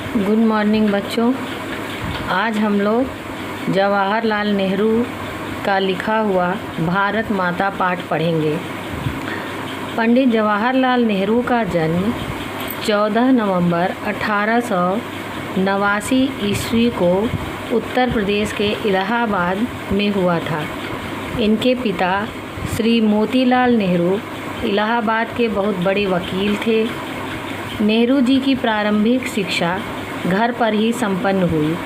Good morning बच्चों। आज हम लोग जवाहरलाल नेहरू का लिखा हुआ भारत माता पाठ पढ़ेंगे। पंडित जवाहरलाल नेहरू का जन्म 14 नवंबर 1889 ईस्वी को उत्तर प्रदेश के इलाहाबाद में हुआ था। इनके पिता श्री मोतीलाल नेहरू इलाहाबाद के बहुत बड़े वकील थे। नेहरू जी की प्रारंभिक शिक्षा घर पर ही संपन्न हुई।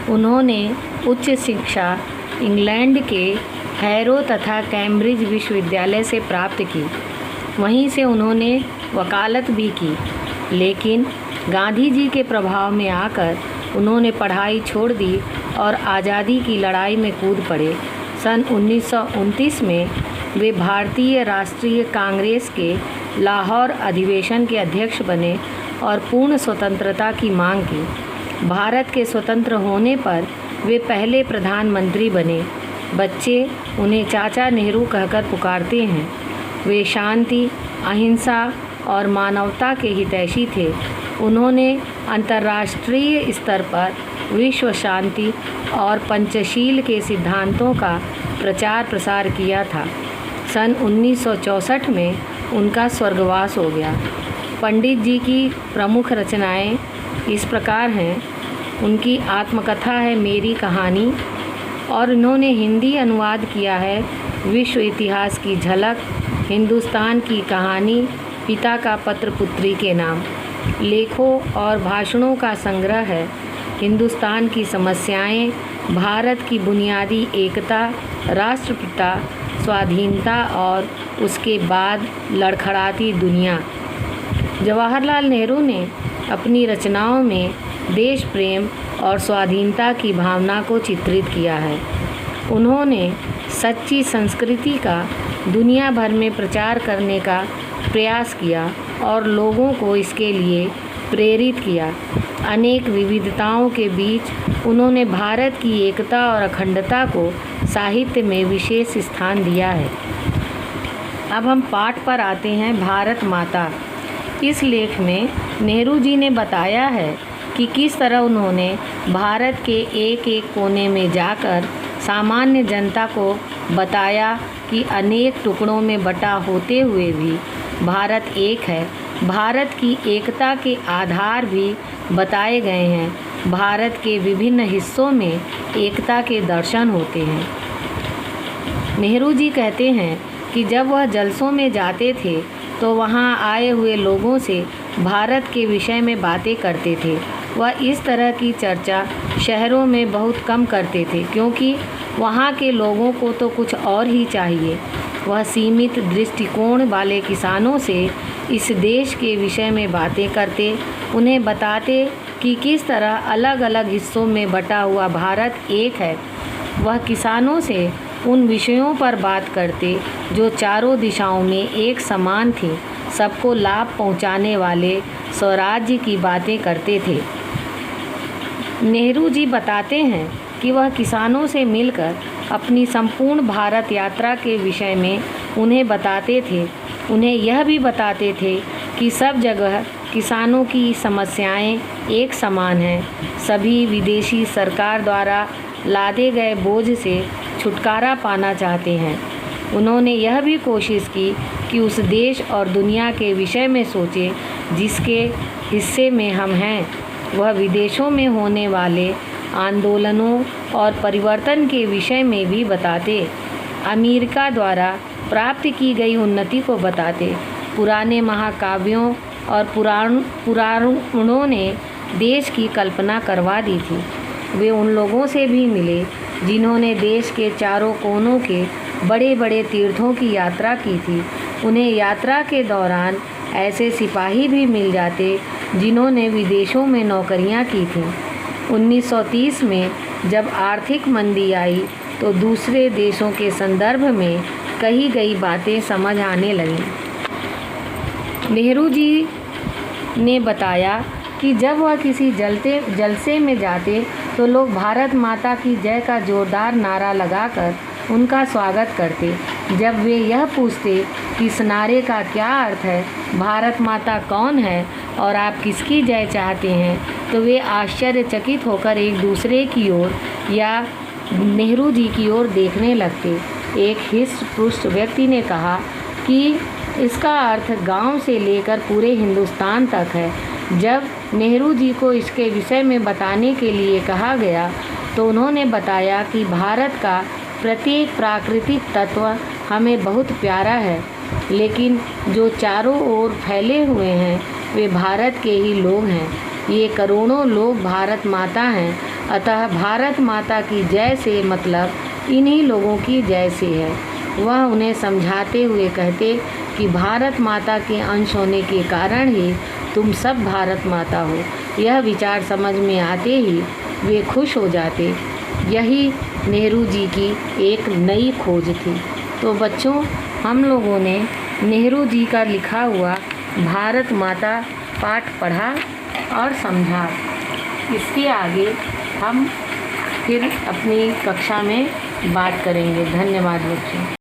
उन्होंने उच्च शिक्षा इंग्लैंड के हैरो तथा कैम्ब्रिज विश्वविद्यालय से प्राप्त की। वहीं से उन्होंने वकालत भी की, लेकिन गांधी जी के प्रभाव में आकर उन्होंने पढ़ाई छोड़ दी और आज़ादी की लड़ाई में कूद पड़े। सन 1929 में वे भारतीय राष्ट्रीय कांग्रेस के लाहौर अधिवेशन के अध्यक्ष बने और पूर्ण स्वतंत्रता की मांग की। भारत के स्वतंत्र होने पर वे पहले प्रधानमंत्री बने। बच्चे उन्हें चाचा नेहरू कहकर पुकारते हैं। वे शांति, अहिंसा और मानवता के हितैषी थे। उन्होंने अंतर्राष्ट्रीय स्तर पर विश्व शांति और पंचशील के सिद्धांतों का प्रचार प्रसार किया था। सन 1964 में उनका स्वर्गवास हो गया। पंडित जी की प्रमुख रचनाएं इस प्रकार हैं। उनकी आत्मकथा है मेरी कहानी, और उन्होंने हिंदी अनुवाद किया है विश्व इतिहास की झलक, हिंदुस्तान की कहानी, पिता का पत्र पुत्री के नाम। लेखों और भाषणों का संग्रह है हिंदुस्तान की समस्याएं, भारत की बुनियादी एकता, राष्ट्रपिता, स्वाधीनता और उसके बाद लड़खड़ाती दुनिया। जवाहरलाल नेहरू ने अपनी रचनाओं में देश प्रेम और स्वाधीनता की भावना को चित्रित किया है। उन्होंने सच्ची संस्कृति का दुनिया भर में प्रचार करने का प्रयास किया और लोगों को इसके लिए प्रेरित किया। अनेक विविधताओं के बीच उन्होंने भारत की एकता और अखंडता को साहित्य में विशेष स्थान दिया है। अब हम पाठ पर आते हैं। भारत माता। इस लेख में नेहरू जी ने बताया है कि किस तरह उन्होंने भारत के एक एक कोने में जाकर सामान्य जनता को बताया कि अनेक टुकड़ों में बटा होते हुए भी भारत एक है। भारत की एकता के आधार भी बताए गए हैं। भारत के विभिन्न हिस्सों में एकता के दर्शन होते हैं। नेहरू जी कहते हैं कि जब वह जलसों में जाते थे तो वहां आए हुए लोगों से भारत के विषय में बातें करते थे। वह इस तरह की चर्चा शहरों में बहुत कम करते थे, क्योंकि वहां के लोगों को तो कुछ और ही चाहिए। वह सीमित दृष्टिकोण वाले किसानों से इस देश के विषय में बातें करते, उन्हें बताते कि किस तरह अलग अलग हिस्सों में बटा हुआ भारत एक है। वह किसानों से उन विषयों पर बात करते जो चारों दिशाओं में एक समान थी। सबको लाभ पहुंचाने वाले स्वराज्य की बातें करते थे। नेहरू जी बताते हैं कि वह किसानों से मिलकर अपनी संपूर्ण भारत यात्रा के विषय में उन्हें बताते थे। उन्हें यह भी बताते थे कि सब जगह किसानों की समस्याएं एक समान हैं। सभी विदेशी सरकार द्वारा लादे गए बोझ से छुटकारा पाना चाहते हैं। उन्होंने यह भी कोशिश की कि उस देश और दुनिया के विषय में सोचें जिसके हिस्से में हम हैं। वह विदेशों में होने वाले आंदोलनों और परिवर्तन के विषय में भी बताते। अमेरिका द्वारा प्राप्त की गई उन्नति को बताते। पुराने महाकाव्यों और पुराणों ने देश की कल्पना करवा दी थी। वे उन लोगों से भी मिले जिन्होंने देश के चारों कोनों के बड़े बड़े तीर्थों की यात्रा की थी। उन्हें यात्रा के दौरान ऐसे सिपाही भी मिल जाते जिन्होंने विदेशों में नौकरियां की थीं। 1930 में जब आर्थिक मंदी आई तो दूसरे देशों के संदर्भ में कही गई बातें समझ आने लगीं। नेहरू जी ने बताया कि जब वह किसी जलसे में जाते तो लोग भारत माता की जय का जोरदार नारा लगाकर उनका स्वागत करते। जब वे यह पूछते कि इस नारे का क्या अर्थ है, भारत माता कौन है और आप किसकी जय चाहते हैं, तो वे आश्चर्यचकित होकर एक दूसरे की ओर या नेहरू जी की ओर देखने लगते। एक हृष्ट-पुष्ट व्यक्ति ने कहा कि इसका अर्थ गांव से लेकर पूरे हिंदुस्तान तक है। जब नेहरू जी को इसके विषय में बताने के लिए कहा गया तो उन्होंने बताया कि भारत का प्रत्येक प्राकृतिक तत्व हमें बहुत प्यारा है, लेकिन जो चारों ओर फैले हुए हैं वे भारत के ही लोग हैं। ये करोड़ों लोग भारत माता हैं, अतः भारत माता की जय से मतलब इन्हीं लोगों की जय से है। वह उन्हें समझाते हुए कहते कि भारत माता के अंश होने के कारण ही तुम सब भारत माता हो। यह विचार समझ में आते ही वे खुश हो जाते। यही नेहरू जी की एक नई खोज थी। तो बच्चों, हम लोगों ने नेहरू जी का लिखा हुआ भारत माता पाठ पढ़ा और समझा। इसके आगे हम फिर अपनी कक्षा में बात करेंगे। धन्यवाद बच्चों।